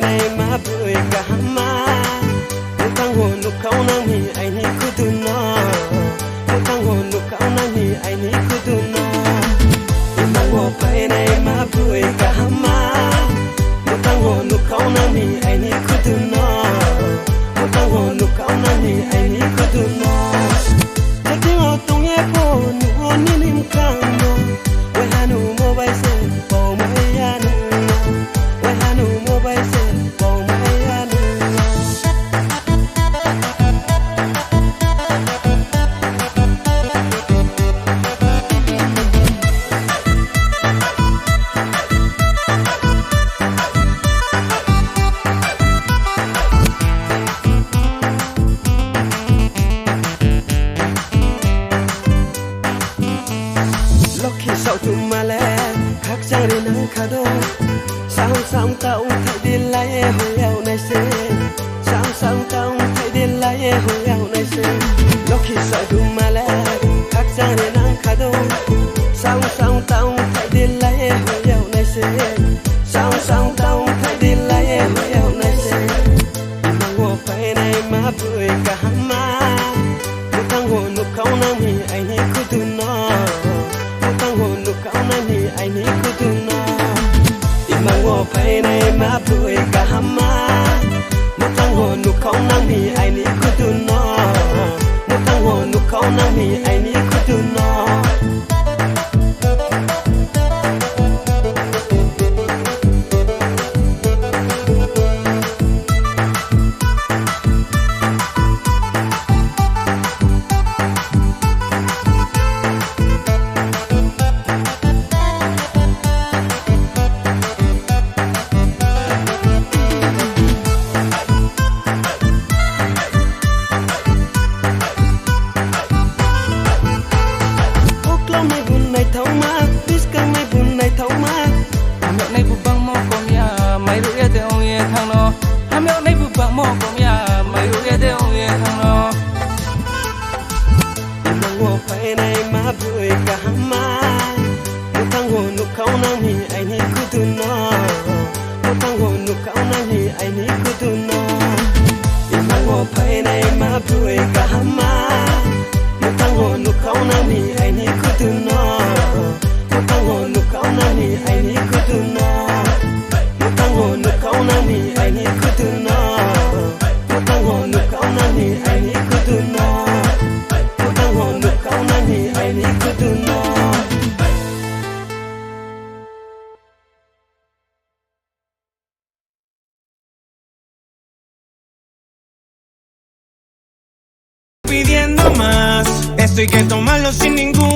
nay mà bụi cả má một thằng hồn lúc khâu nang hi ai ni cứ tu nó một thằng hồn lúc khâu nang hi ai ni cứ tu nó mang hồ bay nay mà bụi cả má một thằng hồn lúc khâu nang hi ai ni cứ tu nó một thằng hồn lúc khâu nang hi ai ni cứ tu nó chắc tiếng họ tung nhẹ phố nụ hôn như nim căng nó quay hà nụ mô bay xe bầu mây hà nụ quay hà nụ mô bay xe bầu mây hà nụ khi sau chung mà lẽ khác ra đi nắng khá đô sao sao tao thấy đi lại hồi eo này xe sao sao tao thấy đi lại hồi eo này xe khi sau chung mà lẽ khác ra đi nắng khá đô sao sao tao thấy đi lại hồi eo này xe sao sao tao thấy đi lại hồi eo này xe mang hồ phải này mà bụi cả má một thằng hồ nụ khâu nam hi anh hi cứ tu nó thằng hồn lúc cao nan hi ai ni cứ tu nó mang hồ phải này mà bụi cả má một thằng hồn lúc cao nan hi ai ni cứ tu nó một thằng hồn lúc cao nan hi ai ni cứ tu nó thấu má, disco mấy buồn này thấu má. Ham nhậu này bụi băng mò com ya, mày rủ ye theo ye thang nó. Ham nhậu này bụi băng mò com ya, mày rủ ye theo ye thang nó. Mang hồ phải này má bụi cả má, một thằng hồ nụ khâu nam hi ai ni cứ tu nó, một thằng hồ nụ khâu nam hi ai ni cứ tu nó. Mang hồ phải này má bụi cả má, một thằng hồ nụ khâu nam hi ai ni cứ tu nó. Một thằng hồ nụ khâu nam hi ai ni cứ tu nó. Một thằng hồ nụ khâu nam hi ai ni cứ tu nó. Một thằng hồ nụ khâu nam hi ai ni cứ tu nó. Một thằng hồ nụ khâu nam hi ai ni cứ tu nó. Pidiendo más, esto hay que tomarlo sin ningún